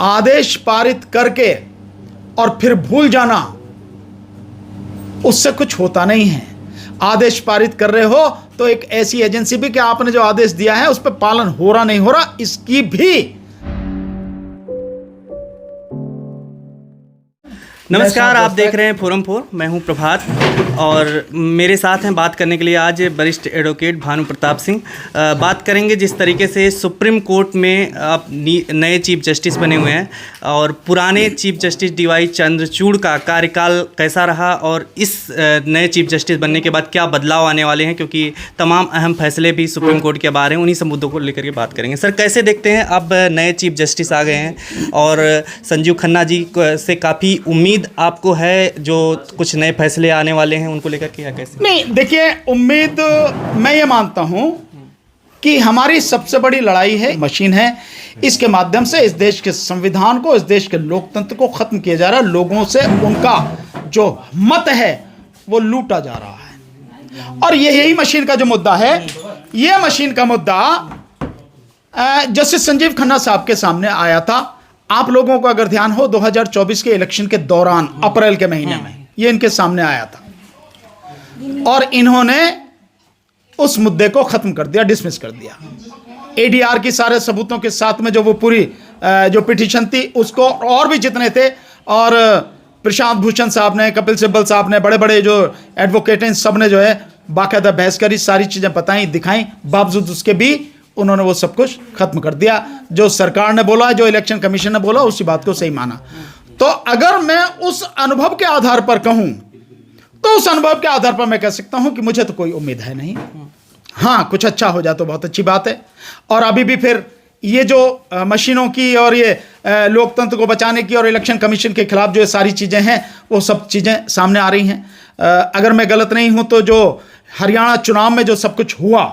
आदेश पारित करके और फिर भूल जाना, उससे कुछ होता नहीं है। आदेश पारित कर रहे हो तो एक ऐसी एजेंसी भी कि आपने जो आदेश दिया है उस पर पालन हो रहा नहीं हो रहा, इसकी भी। नमस्कार, आप देख रहे हैं फोरम 4। मैं हूं प्रभात और मेरे साथ हैं बात करने के लिए आज वरिष्ठ एडवोकेट भानु प्रताप सिंह। बात करेंगे जिस तरीके से सुप्रीम कोर्ट में आप नए चीफ जस्टिस बने हुए हैं और पुराने चीफ जस्टिस डी.वाई. चंद्रचूड़ का कार्यकाल कैसा रहा और इस नए चीफ जस्टिस बनने के बाद क्या बदलाव आने वाले हैं, क्योंकि तमाम अहम फैसले भी सुप्रीम कोर्ट के बारे हैं। उन्हीं सब मुद्दों को लेकर के बात करेंगे। सर, कैसे देखते हैं, अब नए चीफ जस्टिस आ गए हैं और संजीव खन्ना जी से काफ़ी उम्मीद आपको है जो कुछ नए फैसले आने वाले हैं उनको लेकर के, या कैसे? नहीं, देखिए, उम्मीद मैं ये मानता हूं कि हमारी सबसे बड़ी लड़ाई है मशीन है। इसके माध्यम से इस देश के संविधान को, इस देश के लोकतंत्र को खत्म किया जा रहा है। लोगों से उनका जो मत है वो लूटा जा रहा है और यही मशीन का जो मुद्दा है, ये मशीन का मुद्दा जस्टिस संजीव खन्ना साहब के सामने आया था। आप लोगों को अगर ध्यान हो, 2024 के इलेक्शन के दौरान अप्रैल के महीने में ये इनके सामने आया था और इन्होंने उस मुद्दे को खत्म कर दिया, डिसमिस कर दिया। एडीआर की सारे सबूतों के साथ में जो वो पूरी जो पिटीशन थी उसको, और भी जितने थे, और प्रशांत भूषण साहब ने, कपिल सिब्बल साहब ने, बड़े बड़े जो एडवोकेट हैं, सब ने जो है बाकायदा बहस करी, सारी चीज़ें बताई, दिखाई। बावजूद उसके भी उन्होंने वो सब कुछ खत्म कर दिया। जो सरकार ने बोला, जो इलेक्शन कमीशन ने बोला, उसी बात को सही माना। तो अगर मैं उस अनुभव के आधार पर कहूं तो उस अनुभव के आधार पर मैं कह सकता हूं कि मुझे तो कोई उम्मीद है नहीं। हाँ, कुछ अच्छा हो जाए तो बहुत अच्छी बात है। और अभी भी फिर ये जो मशीनों की और ये लोकतंत्र को बचाने की और इलेक्शन कमीशन के खिलाफ जो सारी चीज़ें हैं, वो सब चीज़ें सामने आ रही हैं। अगर मैं गलत नहीं हूं तो जो हरियाणा चुनाव में जो सब कुछ हुआ,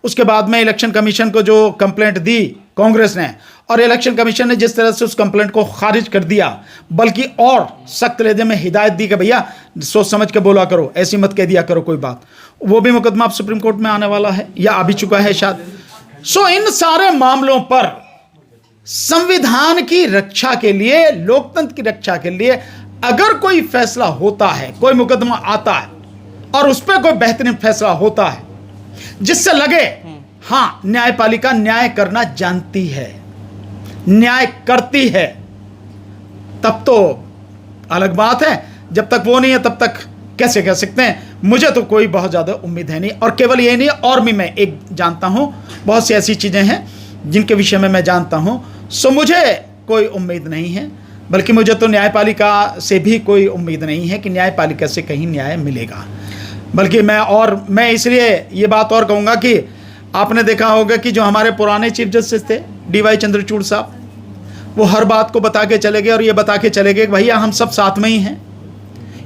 उसके बाद में इलेक्शन कमीशन को जो कंप्लेंट दी कांग्रेस ने, और इलेक्शन कमीशन ने जिस तरह से उस कंप्लेंट को खारिज कर दिया, बल्कि और सख्त लहजे में हिदायत दी कि भैया सोच समझ के बोला करो, ऐसी मत कह दिया करो कोई बात। वो भी मुकदमा अब सुप्रीम कोर्ट में आने वाला है या आ भी चुका है शायद। सो इन सारे मामलों पर संविधान की रक्षा के लिए, लोकतंत्र की रक्षा के लिए अगर कोई फैसला होता है, कोई मुकदमा आता है और उस पर कोई बेहतरीन फैसला होता है जिससे लगे हाँ न्यायपालिका न्याय करना जानती है, न्याय करती है, तब तो अलग बात है। जब तक वो नहीं है तब तक कैसे कह सकते हैं? मुझे तो कोई बहुत ज़्यादा उम्मीद है नहीं। और केवल ये नहीं, और भी मैं एक जानता हूँ, बहुत सी ऐसी चीज़ें हैं जिनके विषय में मैं जानता हूँ। सो मुझे कोई उम्मीद नहीं है, बल्कि मुझे तो न्यायपालिका से भी कोई उम्मीद नहीं है कि न्यायपालिका से कहीं न्याय मिलेगा। बल्कि मैं इसलिए ये बात और कहूँगा कि आपने देखा होगा कि जो हमारे पुराने चीफ जस्टिस थे डी.वाई. चंद्रचूड़ साहब, वो हर बात को बता के चले गए और ये बता के चले गए कि भैया हम सब साथ में ही हैं।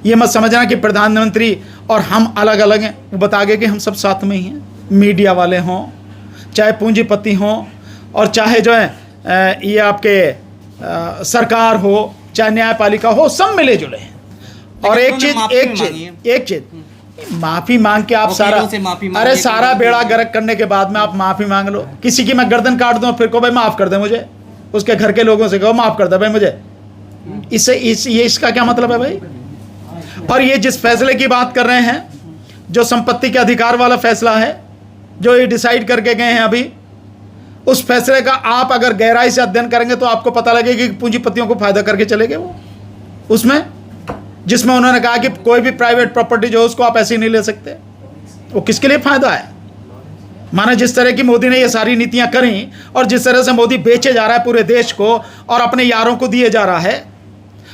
ये मत समझना कि प्रधानमंत्री और हम अलग अलग हैं। वो बता गए कि हम सब साथ में ही हैं। मीडिया वाले हों, चाहे पूंजीपति हों, और चाहे जो है ये आपके सरकार हो, चाहे न्यायपालिका हो, सब मिले जुले हैं। और एक चीज माफी मांग के आप सारा बेड़ा गर्क करने के बाद में आप माफी मांग लो। किसी की मैं गर्दन काट दूं फिर को भाई माफ कर दे मुझे, उसके घर के लोगों से कहो माफ कर दे भाई मुझे, इसका क्या मतलब है भाई? और ये जिस फैसले की बात कर रहे हैं, जो संपत्ति के अधिकार वाला फैसला है, जो ये डिसाइड करके गए हैं अभी, उस फैसले का आप अगर गहराई से अध्ययन करेंगे तो आपको पता लगेगा कि पूंजीपतियों को फायदा करके चले गए वो उसमें, जिसमें उन्होंने कहा कि कोई भी प्राइवेट प्रॉपर्टी जो है उसको आप ऐसे ही नहीं ले सकते। वो किसके लिए फायदा है? माने जिस तरह की मोदी ने ये सारी नीतियां करी और जिस तरह से मोदी बेचे जा रहा है पूरे देश को और अपने यारों को दिए जा रहा है,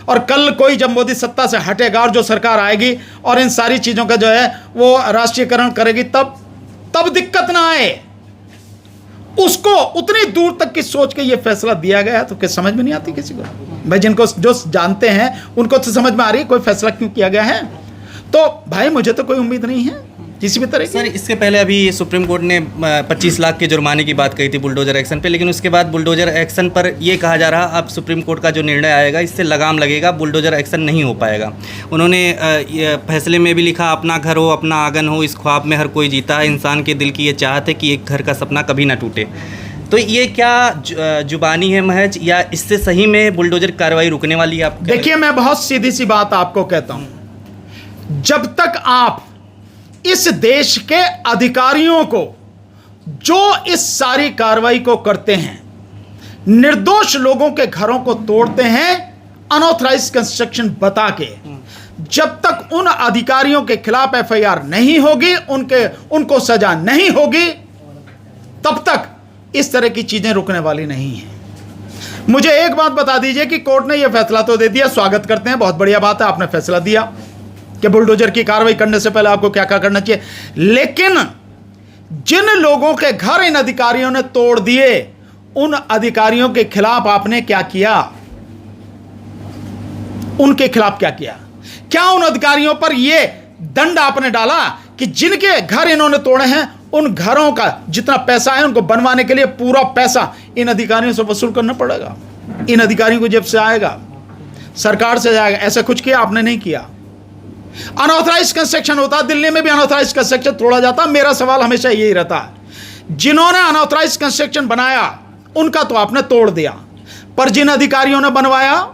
और कल कोई जब मोदी सत्ता से हटेगा और जो सरकार आएगी और इन सारी चीज़ों का जो है वो राष्ट्रीयकरण करेगी, तब दिक्कत ना आए। उसको उतनी दूर तक की सोच के ये फैसला दिया गया, तो क्या समझ में नहीं आती किसी को? भाई जिनको जो जानते हैं उनको तो समझ में आ रही है कोई फैसला क्यों किया गया है। तो भाई मुझे तो कोई उम्मीद नहीं है किसी भी तरह की। सर, इसके पहले अभी सुप्रीम कोर्ट ने 25 लाख के जुर्माने की बात कही थी बुलडोजर एक्शन पे, लेकिन उसके बाद बुलडोजर एक्शन पर ये कहा जा रहा अब सुप्रीम कोर्ट का जो निर्णय आएगा इससे लगाम लगेगा, बुलडोजर एक्शन नहीं हो पाएगा। उन्होंने फैसले में भी लिखा, अपना घर हो अपना आंगन हो, इस ख्वाब में हर कोई जीता है, इंसान के दिल की ये चाहत है कि एक घर का सपना कभी ना टूटे। तो ये क्या जुबानी है महज, या इससे सही में बुलडोजर कार्रवाई रुकने वाली है? आप देखिए, मैं बहुत सीधी सी बात आपको कहता हूं, जब तक आप इस देश के अधिकारियों को जो इस सारी कार्रवाई को करते हैं, निर्दोष लोगों के घरों को तोड़ते हैं अनऑथराइज्ड कंस्ट्रक्शन बता के, जब तक उन अधिकारियों के खिलाफ एफआईआर नहीं होगी, उनको सजा नहीं होगी, तब तक इस तरह की चीजें रुकने वाली नहीं है। मुझे एक बात बता दीजिए कि कोर्ट ने यह फैसला तो दे दिया, स्वागत करते हैं, बहुत बढ़िया बात है, आपने फैसला दिया कि बुलडोजर की कार्रवाई करने से पहले आपको क्या क्या करना चाहिए। लेकिन जिन लोगों के घर इन अधिकारियों ने तोड़ दिए, उन अधिकारियों के खिलाफ आपने क्या किया? उनके खिलाफ क्या किया? क्या उन अधिकारियों पर यह दंड आपने डाला कि जिनके घर इन्होंने तोड़े हैं, उन घरों का जितना पैसा है उनको बनवाने के लिए पूरा पैसा इन अधिकारियों से वसूल करना पड़ेगा, इन अधिकारियों को जेब से आएगा, सरकार से जाएगा? ऐसा कुछ किया आपने? नहीं किया। अनऑथराइज्ड कंस्ट्रक्शन होता, दिल्ली में भी अनऑथराइज्ड कंस्ट्रक्शन तोड़ा जाता। मेरा सवाल हमेशा यही रहता है, जिन्होंने अनऑथराइज्ड कंस्ट्रक्शन बनाया उनका तो आपने तोड़ दिया, पर जिन अधिकारियों ने बनवाया,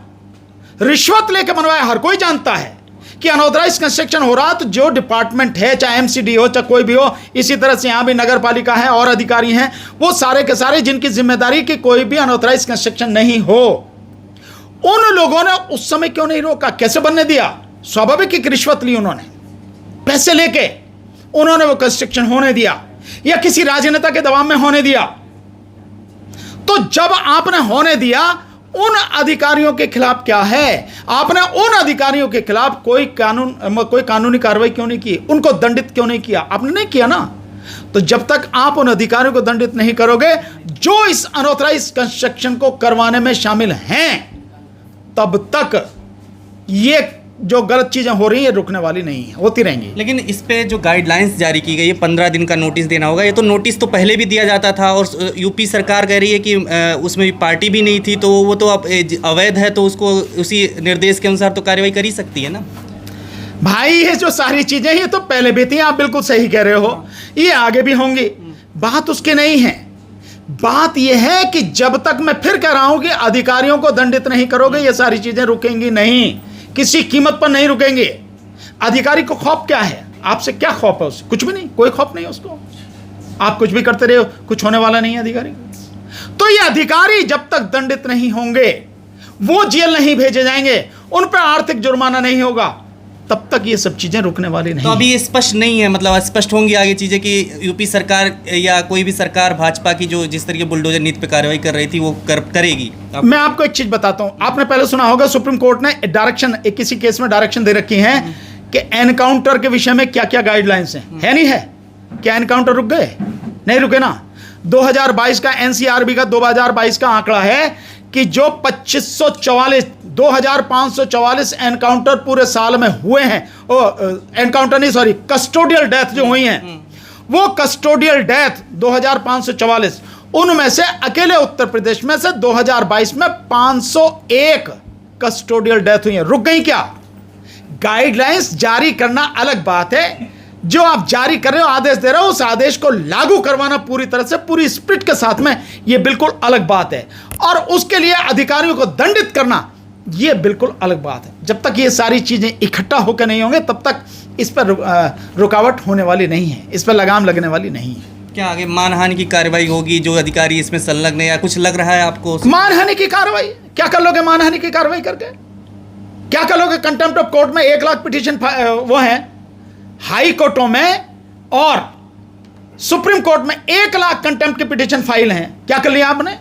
रिश्वत लेकर बनवाया, हर कोई जानता है कि अनऑथराइज्ड कंस्ट्रक्शन हो रहा, तो जो डिपार्टमेंट है, चाहे एमसीडी हो चाहे कोई भी हो, इसी तरह से यहां भी नगर पालिका है और अधिकारी हैं, वो सारे के सारे जिनकी जिम्मेदारी कि कोई भी अनऑथराइज्ड कंस्ट्रक्शन नहीं हो, उन लोगों ने उस समय क्यों नहीं रोका? कैसे बनने दिया? स्वाभाविक एक रिश्वत ली उन्होंने, पैसे लेके उन्होंने वो कंस्ट्रक्शन होने दिया, या किसी राजनेता के दबाव में होने दिया। तो जब आपने होने दिया, उन अधिकारियों के खिलाफ क्या है? आपने उन अधिकारियों के खिलाफ कोई कानूनी कार्रवाई क्यों नहीं की? उनको दंडित क्यों नहीं किया? आपने नहीं किया ना। तो जब तक आप उन अधिकारियों को दंडित नहीं करोगे जो इस अनऑथराइज्ड कंस्ट्रक्शन को करवाने में शामिल हैं, तब तक ये जो गलत चीजें हो रही है रुकने वाली नहीं है, होती रहेंगी। लेकिन इस पे जो गाइडलाइंस जारी की गई है, 15 दिन का नोटिस देना होगा, ये तो नोटिस तो पहले भी दिया जाता था, और यूपी सरकार कह रही है कि उसमें भी पार्टी भी नहीं थी, तो वो तो अब अवैध है, तो उसको उसी निर्देश के अनुसार तो कार्रवाई कर ही सकती है ना। भाई, ये जो सारी चीजें ये तो पहले भी थी, आप बिल्कुल सही कह रहे हो, ये आगे भी होंगी, बात उसकी नहीं है। बात यह है कि जब तक, मैं फिर कह रहा हूं कि अधिकारियों को दंडित नहीं करोगे, ये सारी चीजें रुकेंगी नहीं, किसी कीमत पर नहीं रुकेंगे। अधिकारी को खौफ क्या है? आपसे क्या खौफ है? उससे कुछ भी नहीं, कोई खौफ नहीं उसको। आप कुछ भी करते रहे हो, कुछ होने वाला नहीं है अधिकारी। तो ये अधिकारी जब तक दंडित नहीं होंगे, वो जेल नहीं भेजे जाएंगे, उन पर आर्थिक जुर्माना नहीं होगा, तब तक ये सब चीजें रुकने वाली नहीं। तो अभी ये स्पष्ट नहीं है, मतलब स्पष्ट होंगी आगे चीजें कि यूपी सरकार या कोई भी सरकार भाजपा की जो जिस तरीके बुलडोजर नीति पे कार्रवाई कर रही थी वो करेगी। मैं आपको एक चीज बताता हूं, आपने पहले सुना होगा सुप्रीम कोर्ट ने डायरेक्शन, किसी केस में डायरेक्शन दे रखी है कि एनकाउंटर के विषय में क्या क्या गाइडलाइंस हैं, है नहीं है? क्या एनकाउंटर रुक गए? नहीं रुके ना। 2022 का एनसीआरबी का 2022 का आंकड़ा है कि जो 2544 एनकाउंटर पूरे साल में हुए हैं, एनकाउंटर नहीं, सॉरी, कस्टोडियल डेथ जो हुई हैं, वो कस्टोडियल डेथ 2544, उनमें से अकेले उत्तर प्रदेश में से 2022 में 501 कस्टोडियल डेथ हुई हैं। रुक गई क्या? गाइडलाइंस जारी करना अलग बात है, जो आप जारी कर रहे हो, आदेश दे रहे हो, उस आदेश को लागू करवाना पूरी तरह से, पूरी स्पिरिट के साथ में, यह बिल्कुल अलग बात है। और उसके लिए अधिकारियों को दंडित करना, यह बिल्कुल अलग बात है। जब तक ये सारी चीजें इकट्ठा होकर नहीं होंगे, तब तक इस पर रुकावट होने वाली नहीं है, इस पर लगाम लगने वाली नहीं है। क्या आगे मानहानि की कार्रवाई होगी? जो अधिकारी इसमें संलग्न है, या कुछ लग रहा है आपको? मानहानि की कार्रवाई क्या कर लोगे? मानहानि की कार्रवाई करके क्या कर लोगे? कंटेम्प्ट ऑफ कोर्ट में 1 लाख पिटीशन वो है हाई कोर्टों में, और सुप्रीम कोर्ट में 1 लाख कंटेम्प्ट की पिटीशन फाइल हैं। क्या कर लिया आपने?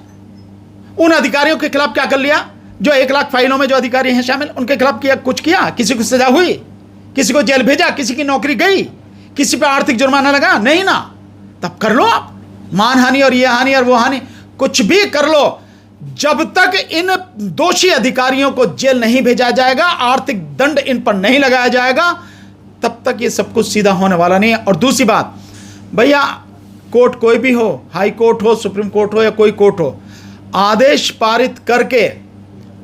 उन अधिकारियों के खिलाफ क्या कर लिया जो 1 लाख फाइलों में जो अधिकारी हैं शामिल, उनके खिलाफ किया? कुछ किया? किसी को सजा हुई? किसी को जेल भेजा? किसी की नौकरी गई? किसी पे आर्थिक जुर्माना लगा? नहीं ना। तब कर लो आप मानहानि और ये हानि और वो हानि, कुछ भी कर लो। जब तक इन दोषी अधिकारियों को जेल नहीं भेजा जाएगा, आर्थिक दंड इन पर नहीं लगाया जाएगा, तब तक ये सब कुछ सीधा होने वाला नहीं है। और दूसरी बात, भैया, कोर्ट कोई भी हो, हाई कोर्ट हो, सुप्रीम कोर्ट हो या कोई कोर्ट हो, आदेश पारित करके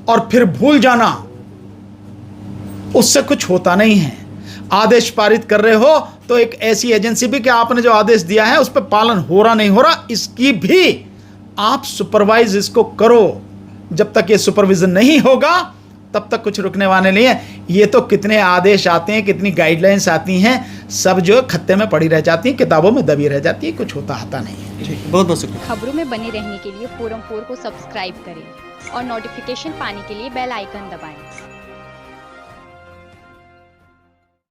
और फिर भूल जाना, उससे कुछ होता नहीं है। आदेश पारित कर रहे हो तो एक ऐसी एजेंसी भी कि आपने जो आदेश दिया है उस पर पालन हो रहा नहीं हो रहा, इसकी भी आप सुपरवाइज इसको करो। जब तक ये सुपरविजन नहीं होगा तब तक कुछ रुकने वाले नहीं है। ये तो कितने आदेश आते हैं, कितनी गाइडलाइंस आती हैं, सब जो खत्ते में पड़ी रह जाती हैं, किताबों में दबी रह जाती है, कुछ होता नहीं है। बहुत बहुत शुक्रिया। खबरों में बने रहने के लिए फोरम 4 को सब्सक्राइब करें और नोटिफिकेशन पाने के लिए बेल आइकन दबाएं।